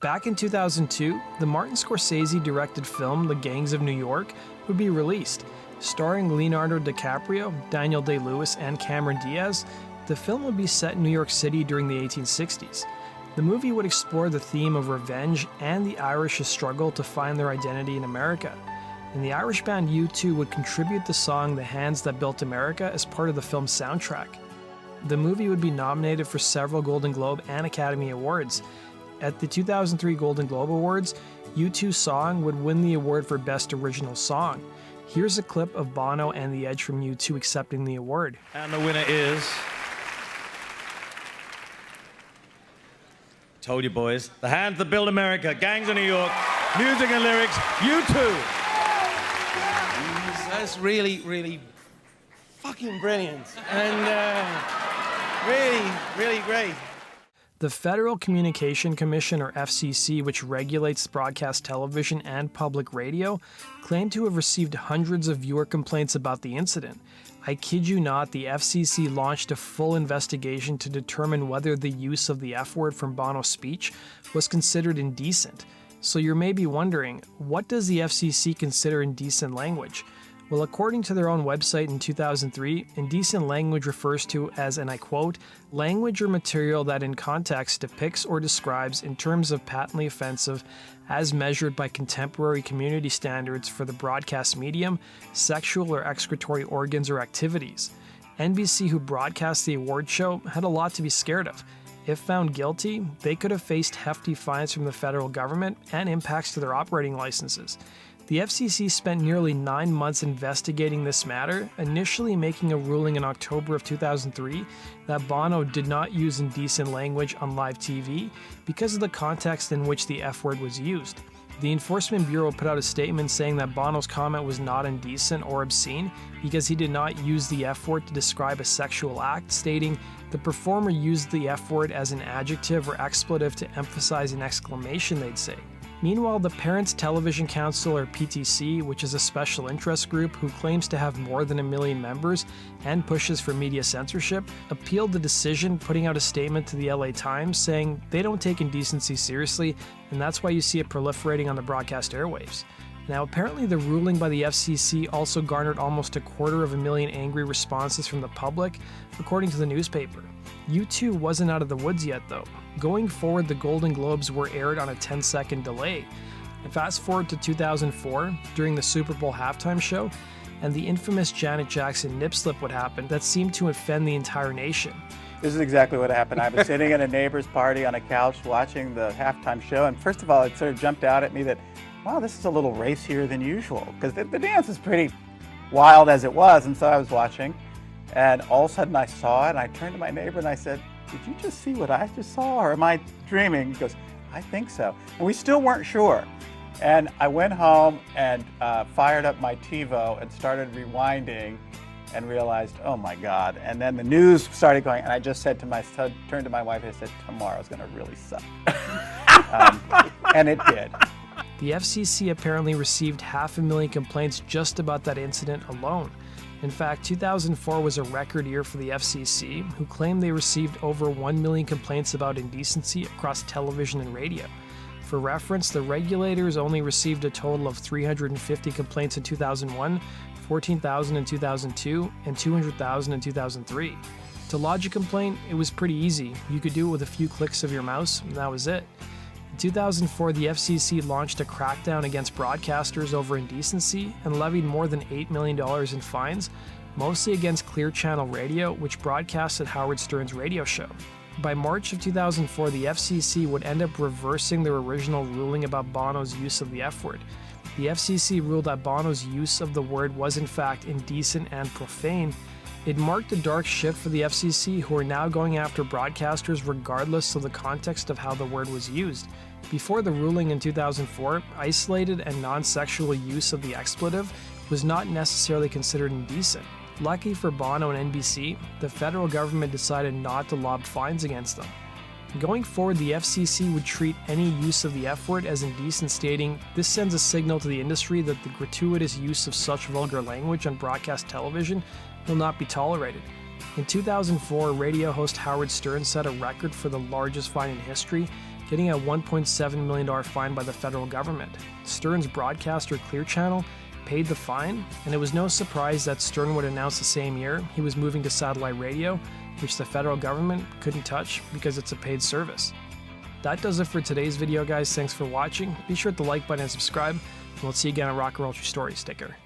Back in 2002, the Martin Scorcese directed film The Gangs of New York would be released. Starring Leonardo Dicaprio, Daniel Day-Lewis, and Cameron Diaz, the film would be set in New York City during the 1860s. The movie would explore the theme of revenge and the Irish's struggle to find their identity in America. And the Irish band U2 would contribute the song The Hands That Built America as part of the film's soundtrack. The movie would be nominated for several Golden Globe and Academy Awards. At the 2003 Golden Globe Awards, U2's song would win the award for Best Original Song. Here's a clip of Bono and The Edge from U2 accepting the award. And the winner is... Told you, boys. The Hands That Built America, Gangs of New York, music and lyrics, U2. That's really, really fucking brilliant. And really, really great. The Federal Communication Commission, or FCC, which regulates broadcast television and public radio, claimed to have received hundreds of viewer complaints about the incident. I kid you not, the FCC launched a full investigation to determine whether the use of the F-word from Bono's speech was considered indecent. So you're maybe wondering, what does the FCC consider indecent language? Well, according to their own website in 2003, indecent language refers to as, and I quote, language or material that in context depicts or describes in terms of patently offensive, as measured by contemporary community standards for the broadcast medium, sexual or excretory organs or activities. NBC, who broadcast the award show, had a lot to be scared of. If found guilty, they could have faced hefty fines from the federal government and impacts to their operating licenses. The FCC spent nearly 9 months investigating this matter, initially making a ruling in October of 2003 that Bono did not use indecent language on live TV because of the context in which the F-word was used. The Enforcement Bureau put out a statement saying that Bono's comment was not indecent or obscene because he did not use the F-word to describe a sexual act, stating, "The performer used the F-word as an adjective or expletive to emphasize an exclamation," they'd say. Meanwhile, the Parents Television Council, or PTC, which is a special interest group who claims to have more than 1 million members and pushes for media censorship, appealed the decision, putting out a statement to the LA Times saying they don't take indecency seriously, and that's why you see it proliferating on the broadcast airwaves. Now, apparently the ruling by the FCC also garnered almost 250,000 angry responses from the public, according to the newspaper. U2 wasn't out of the woods yet, though. Going forward, the Golden Globes were aired on a 10-second delay. And fast forward to 2004, during the Super Bowl halftime show, and the infamous Janet Jackson nip-slip would happen that seemed to offend the entire nation. This is exactly what happened. I was sitting at a neighbor's party on a couch watching the halftime show, and first of all, it sort of jumped out at me that, wow, this is a little racier than usual, because the dance is pretty wild as it was, and so I was watching, and all of a sudden I saw it, and I turned to my neighbor and I said, "Did you just see what I just saw, or am I dreaming?" He goes, "I think so." And we still weren't sure. And I went home and fired up my TiVo and started rewinding and realized, oh my God. And then the news started going, and I just said to turned to my wife and I said, tomorrow's gonna really suck. And it did. The FCC apparently received 500,000 complaints just about that incident alone. In fact, 2004 was a record year for the FCC, who claimed they received over 1 million complaints about indecency across television and radio. For reference, the regulators only received a total of 350 complaints in 2001, 14,000 in 2002, and 200,000 in 2003. To lodge a complaint, it was pretty easy. You could do it with a few clicks of your mouse, and that was it. In 2004, the FCC launched a crackdown against broadcasters over indecency and levied more than $8 million in fines, mostly against Clear Channel Radio, which broadcasted Howard Stern's radio show. By March of 2004, the FCC would end up reversing their original ruling about Bono's use of the F-word. The FCC ruled that Bono's use of the word was in fact indecent and profane. It marked a dark shift for the FCC, who are now going after broadcasters regardless of the context of how the word was used. Before the ruling in 2004, isolated and non-sexual use of the expletive was not necessarily considered indecent. Lucky for Bono and NBC, the federal government decided not to lob fines against them. Going forward, the FCC would treat any use of the F-word as indecent, stating, "This sends a signal to the industry that the gratuitous use of such vulgar language on broadcast television will not be tolerated." In 2004, radio host Howard Stern set a record for the largest fine in history, getting a $1.7 million fine by the federal government. Stern's broadcaster Clear Channel paid the fine, and it was no surprise that Stern would announce the same year he was moving to satellite radio, which the federal government couldn't touch because it's a paid service. That does it for today's video, guys. Thanks for watching. Be sure to like button and subscribe, and we'll see you again on Rock and Roll True Story sticker.